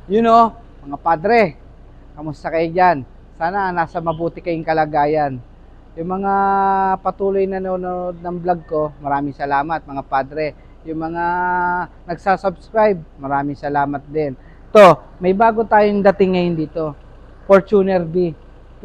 Mga padre, kamusta kayo dyan? Sana nasa mabuti kayong kalagayan. Yung mga patuloy na nanonood ng vlog ko, maraming salamat mga padre. Yung mga nagsasubscribe, maraming salamat din. May bago tayong dating ngayon dito. Fortuner B,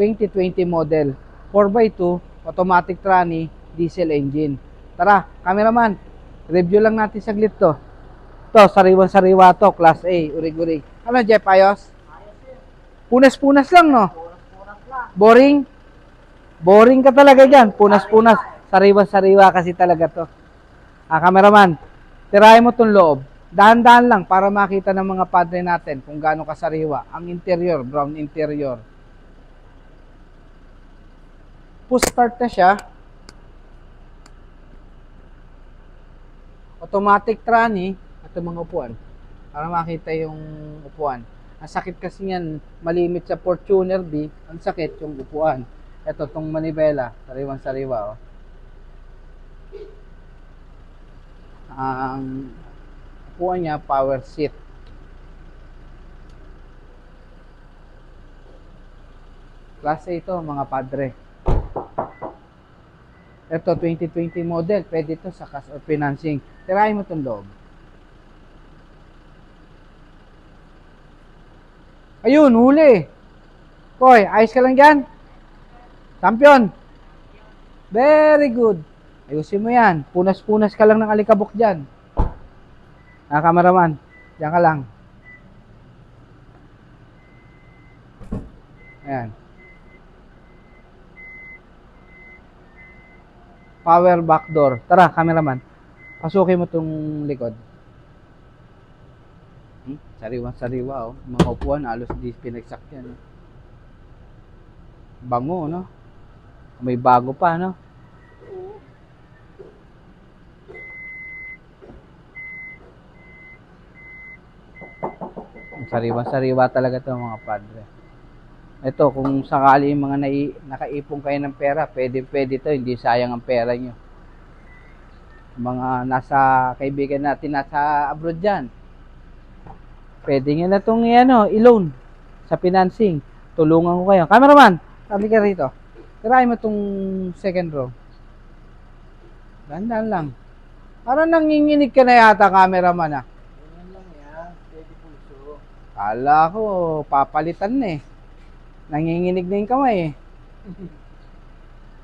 2020 model, 4x2, automatic tranny, diesel engine. Tara, cameraman, review lang natin saglit to. Sariwan-sariwa to, Class A, urig-urig. Ano, Jeff, ayos? Punas-punas lang, no? Boring? Boring ka talaga dyan. Punas-punas. Sariwa-sariwa kasi talaga to. Cameraman, tirahin mo tong loob. Dahan-dahan lang para makita ng mga padre natin kung gaano kasariwa. Ang interior, brown interior. Push start na siya. Automatic tranny. Ito mga upuan. Para makita yung upuan. Ang sakit kasi yan, malimit sa Fortuner B, ang sakit yung upuan. Ito, tong manibela, sariwan-sariwa, oh. Ang upuan niya, power seat. Klase ito, mga padre. Ito, 2020 model, pwede ito sa cash or financing. Tirahin mo itong loob. Ayun, huli. Koy, ayos ka lang dyan? Champion. Very good. Ayusin mo yan. Punas-punas ka lang ng alikabok dyan. Cameraman, dyan ka lang. Ayan. Power back door. Tara, cameraman. Pasukin mo itong likod. Sariwa-sariwa, oh. Mga upuan, halos di pinagsakyan. Bango, no? May bago pa, no? Sariwa-sariwa talaga to mga padre. Ito, kung sakali yung mga nakaipon kayo ng pera, pwede to, hindi sayang ang pera nyo. Mga nasa kaibigan natin nasa abroad dyan, pwede nyo na itong i-loan sa financing. Tulungan ko kayo. Cameraman, sabi ka rito. Tirahin mo itong second row. Dandan lang. Parang nanginginig ka na yata, cameraman, ah. Ganyan lang yan. Pwede puso. Kala ko, papalitan na eh. Nanginginig na yung kamay eh.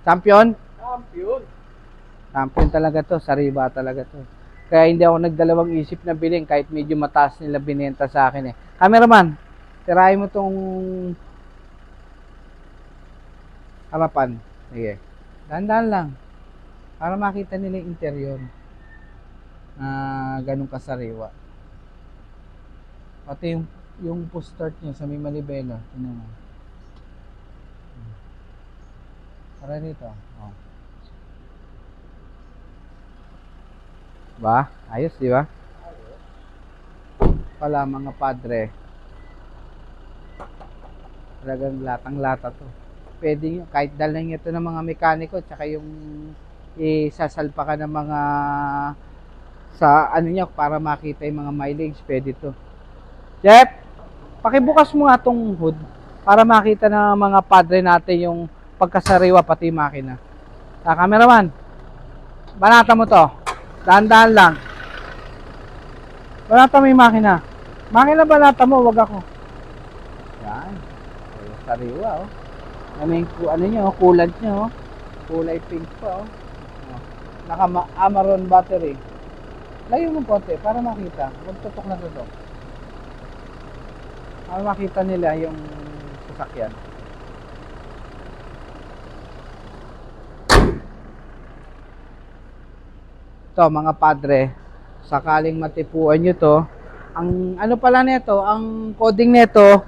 Champion? Champion. Champion talaga to. Sariba talaga to. Kaya hindi ako nagdalawang isip na bilhin kahit medyo mataas nila binenta sa akin eh. Cameraman, tirahin mo tong harapan. Sige. Dahan-dahan lang. Para makita nila yung interior. Ganun kasariwa. Pati yung push start niya sa may manibela. Tingnan mo. Para dito. Oh. Ba? Ayos, di ba? Pala mga padre. Talagang latang-lata to. Pwede nyo, kahit dalhin ito ng mga mekaniko, tsaka yung isasalpa ka ng mga sa ano niya para makita yung mga mileage, pwede to. Jeff, pakibukas mo nga tong hood para makita ng mga padre natin yung pagkasariwa pati makina. Cameraman, banata mo to. Dahan-dahan lang. Banata mo yung makina. Makina banata mo, wag ako. Yan. Sariwa, oh. Ano nyo, coolant nyo, oh. Kulay pink pa, oh. Naka-Amaron battery. Layo mo konti para makita. Huwag tutok na tutok. Para makita nila yung sasakyan. Ito mga padre, sakaling matipuan nyo to, ang ano pala nito, ang coding nito,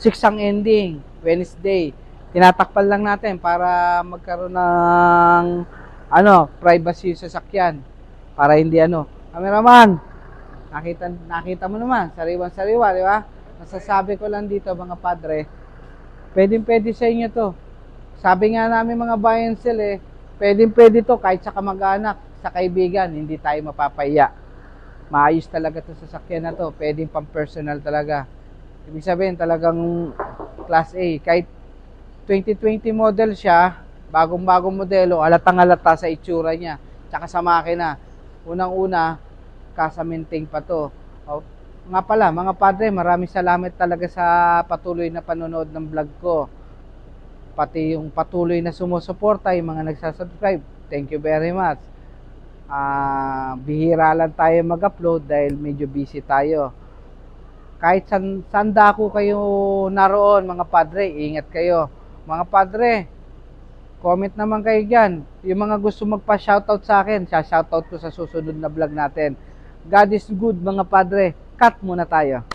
6 ang ending, Wednesday. Tinatakpan lang natin para magkaroon ng privacy sa sasakyan. Para hindi cameraman, nakita mo naman, sariwan-sariwa, di ba? Nasasabi ko lang dito mga padre, pwede sa inyo to. Sabi nga namin mga buy and sell pwede to kahit sa kamag-anak, sa kaibigan, hindi tayo mapapahiya. Maayos talaga to sa sasakyan na to, pwedeng pang personal talaga. Ibig sabihin talagang Class A. Kahit 2020 model siya, bagong-bagong modelo, halatang-halata sa itsura niya, tsaka sa makina. Unang-una, kasa-maintain pa to. O, nga pala, mga padre, maraming salamat talaga sa patuloy na panonood ng vlog ko. Pati yung patuloy na sumusuporta, yung mga nagsasubscribe. Thank you very much. Bihira lang tayo mag-upload dahil medyo busy tayo. Kahit sanda ko kayo naroon, mga padre, ingat kayo. Mga padre, comment naman kayo dyan. Yung mga gusto magpa-shoutout sa akin, shoutout ko sa susunod na vlog natin. God is good, mga padre. Cut muna tayo.